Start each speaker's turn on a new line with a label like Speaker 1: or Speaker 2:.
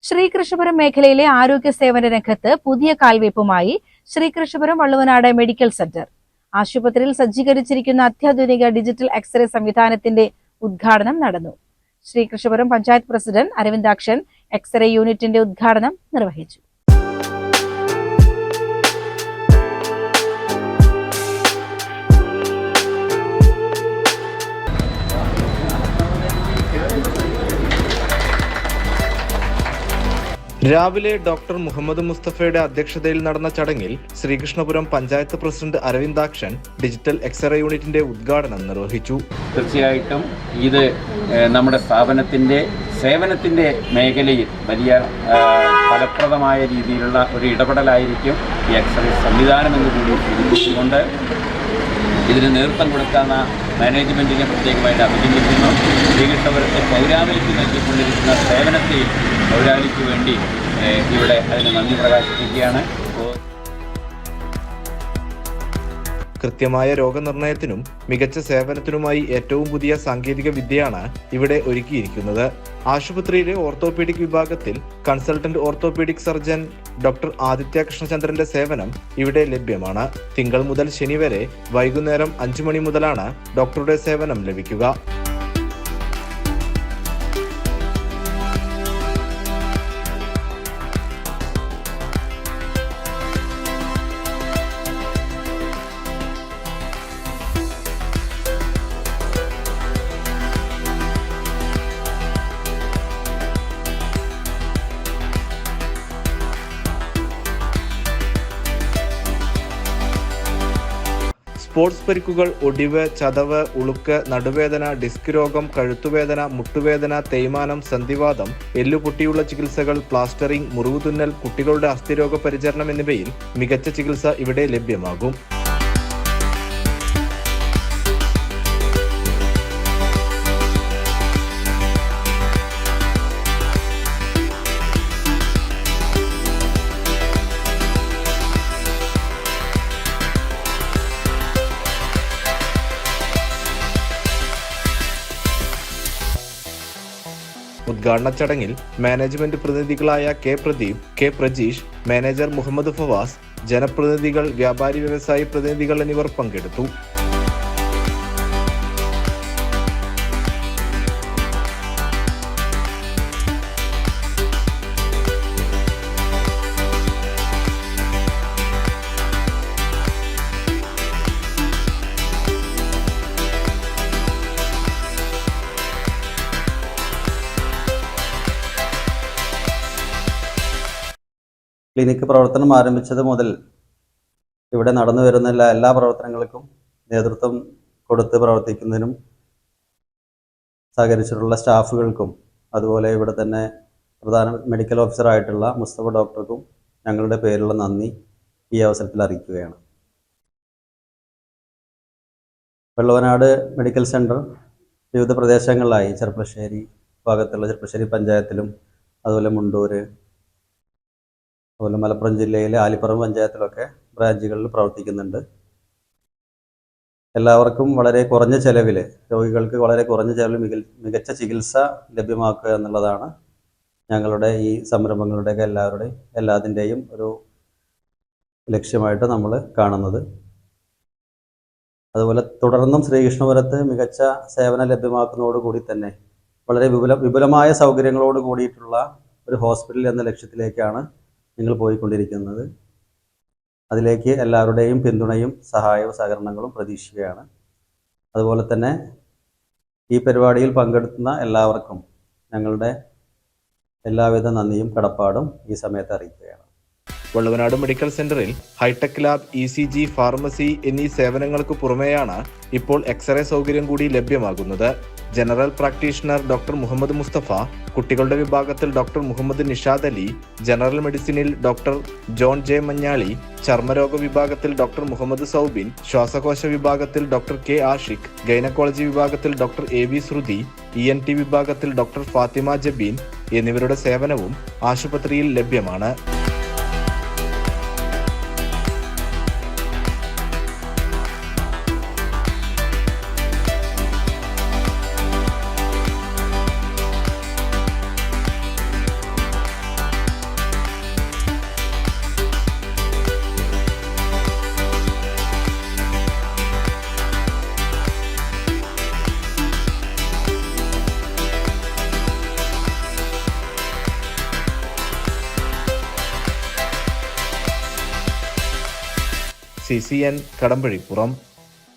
Speaker 1: ശ്രീകൃഷ്ണപുരം മേഖലയിലെ ആരോഗ്യ സേവന രംഗത്ത് പുതിയ കാൽവയ്പുമായി ശ്രീകൃഷ്ണപുരം വള്ളുവനാട് മെഡിക്കൽ സെന്റർ. ആശുപത്രിയിൽ സജ്ജീകരിച്ചിരിക്കുന്ന അത്യാധുനിക ഡിജിറ്റൽ എക്സ്റേ സംവിധാനത്തിന്റെ ഉദ്ഘാടനം നടന്നു. ശ്രീകൃഷ്ണപുരം പഞ്ചായത്ത് പ്രസിഡന്റ് അരവിന്ദാക്ഷൻ എക്സ്റേ യൂണിറ്റിന്റെ ഉദ്ഘാടനം നിർവഹിച്ചു.
Speaker 2: രാവിലെ ഡോക്ടർ മുഹമ്മദ് മുസ്തഫയുടെ അധ്യക്ഷതയിൽ നടന്ന ചടങ്ങിൽ Sreekrishnapuram panchayat president Aravindakshan digital x-ray യൂണിറ്റിന്റെ ഉദ്ഘാടനം നിർവഹിച്ചു.
Speaker 3: തീർച്ചയായിട്ടും ഇത് നമ്മുടെ സ്ഥാപനത്തിന്റെ സേവനത്തിന്റെ മേഖലയിൽ വലിയ ഫലപ്രദമായ രീതിയിലുള്ള ഒരു ഇടപെടലായിരിക്കും ഈ എക്സ്റേ സംവിധാനം എന്ന് കൂടി സൂചിപ്പിച്ചുകൊണ്ട് ഇതിന് നേതൃത്വം കൊടുക്കുന്ന മാനേജ്മെൻറ്റിനെ പ്രത്യേകമായിട്ട് അഭിനന്ദിക്കുന്നു. ശ്രീകൃഷ്ണപുരത്തെ പൗരാവലിക്ക് നൽകിക്കൊണ്ടിരിക്കുന്ന സേവനത്തിൽ പൗരാവലിക്ക് വേണ്ടി ഇവിടെ അതിന് നന്ദി പ്രകാശിപ്പിക്കുകയാണ്.
Speaker 2: കൃത്യമായ രോഗനിർണയത്തിനും മികച്ച സേവനത്തിനുമായി ഏറ്റവും പുതിയ സാങ്കേതിക വിദ്യയാണ് ഇവിടെ ഒരുക്കിയിരിക്കുന്നത്. ആശുപത്രിയിലെ ഓർത്തോപീഡിക് വിഭാഗത്തിൽ consultant orthopaedic surgeon doctor Aditya കൃഷ്ണചന്ദ്രന്റെ സേവനം ഇവിടെ ലഭ്യമാണ്. തിങ്കൾ മുതൽ ശനി വരെ വൈകുന്നേരം 5 മണി മുതലാണ് ഡോക്ടറുടെ സേവനം ലഭിക്കുക. സ്പോർട്സ് പരിക്കുകൾ, ഒടിവ്, ചതവ്, ഉളുക്ക്, നടുവേദന, ഡിസ്ക് രോഗം, കഴുത്തുവേദന, മുട്ടുവേദന, തേയ്മാനം, സന്ധിവാതം, എല്ലുപൊട്ടിയുള്ള ചികിത്സകൾ, പ്ലാസ്റ്ററിംഗ്, മുറിവുതുന്നൽ, കുട്ടികളുടെ അസ്ഥിരോഗ പരിചരണം എന്നിവയിൽ മികച്ച ചികിത്സ ഇവിടെ ലഭ്യമാകും. ഉദ്ഘാടന ചടങ്ങിൽ മാനേജ്മെന്റ് പ്രതിനിധികളായ K Pradeep, K Prajeesh, manager Muhammad Fawaz, ജനപ്രതിനിധികൾ, വ്യാപാരി വ്യവസായി പ്രതിനിധികൾ എന്നിവർ പങ്കെടുത്തു.
Speaker 4: ക്ലിനിക്ക് പ്രവർത്തനം ആരംഭിച്ചത് മുതൽ ഇവിടെ നടന്നു വരുന്ന എല്ലാ പ്രവർത്തനങ്ങൾക്കും നേതൃത്വം കൊടുത്ത് പ്രവർത്തിക്കുന്നതിനും സഹകരിച്ചിട്ടുള്ള സ്റ്റാഫുകൾക്കും അതുപോലെ ഇവിടെ തന്നെ പ്രധാന മെഡിക്കൽ ഓഫീസറായിട്ടുള്ള മുസ്തഫ ഡോക്ടർക്കും ഞങ്ങളുടെ പേരിലുള്ള നന്ദി ഈ അവസരത്തിൽ അറിയിക്കുകയാണ്. വള്ളുവനാട് മെഡിക്കൽ സെൻറ്റർ വിവിധ പ്രദേശങ്ങളിലായി ചെർപ്പശ്ശേരി ഭാഗത്തുള്ള ചെർപ്പശ്ശേരി പഞ്ചായത്തിലും അതുപോലെ മുണ്ടൂര്, അതുപോലെ മലപ്പുറം ജില്ലയിലെ ആലിപ്പുറം പഞ്ചായത്തിലൊക്കെ ബ്രാഞ്ചുകളിൽ പ്രവർത്തിക്കുന്നുണ്ട്. എല്ലാവർക്കും വളരെ കുറഞ്ഞ ചെലവിൽ, രോഗികൾക്ക് വളരെ കുറഞ്ഞ ചെലവിൽ മികച്ച ചികിത്സ ലഭ്യമാക്കുക എന്നുള്ളതാണ് ഞങ്ങളുടെ ഈ സംരംഭങ്ങളുടെയൊക്കെ എല്ലാത്തിൻ്റെയും ഒരു ലക്ഷ്യമായിട്ട് നമ്മൾ കാണുന്നത്. അതുപോലെ തുടർന്നും ശ്രീകൃഷ്ണപുരത്ത് മികച്ച സേവനം ലഭ്യമാക്കുന്നതോടുകൂടി തന്നെ വളരെ വിപുലമായ സൗകര്യങ്ങളോട് കൂടിയിട്ടുള്ള ഒരു ഹോസ്പിറ്റൽ എന്ന ലക്ഷ്യത്തിലേക്കാണ് നിങ്ങൾ പോയിക്കൊണ്ടിരിക്കുന്നത്. അതിലേക്ക് എല്ലാവരുടെയും പിന്തുണയും സഹായവും സഹകരണങ്ങളും പ്രതീക്ഷിക്കുകയാണ്. അതുപോലെ തന്നെ ഈ പരിപാടിയിൽ പങ്കെടുക്കുന്ന എല്ലാവർക്കും ഞങ്ങളുടെ എല്ലാവിധ നന്ദിയും കടപ്പാടും ഈ സമയത്ത് അറിയിക്കുകയാണ്.
Speaker 2: വള്ളുവനാട് മെഡിക്കൽ സെന്ററിൽ ഹൈടെക് ലാബ്, ECG, ഫാർമസി എന്നീ സേവനങ്ങൾക്ക് പുറമെയാണ് ഇപ്പോൾ എക്സ്റേ സൗകര്യം കൂടി ലഭ്യമാകുന്നത്. General practitioner doctor Muhammad Mustafa, കുട്ടികളുടെ വിഭാഗത്തിൽ ഡോക്ടർ മുഹമ്മദ് നിഷാദ് അലി, ജനറൽ മെഡിസിനിൽ ഡോക്ടർ ജോൺ ജെ മഞ്ഞാളി, ചർമ്മരോഗ വിഭാഗത്തിൽ ഡോക്ടർ മുഹമ്മദ് സൗബിൻ, ശ്വാസകോശ വിഭാഗത്തിൽ ഡോക്ടർ കെ ആഷിഖ്, ഗൈനക്കോളജി വിഭാഗത്തിൽ ഡോക്ടർ AV ശ്രുതി, ENT വിഭാഗത്തിൽ ഡോക്ടർ ഫാത്തിമ ജബീൻ എന്നിവരുടെ സേവനവും ആശുപത്രിയിൽ ലഭ്യമാണ്. CCN കടമ്പഴിപ്പുറം.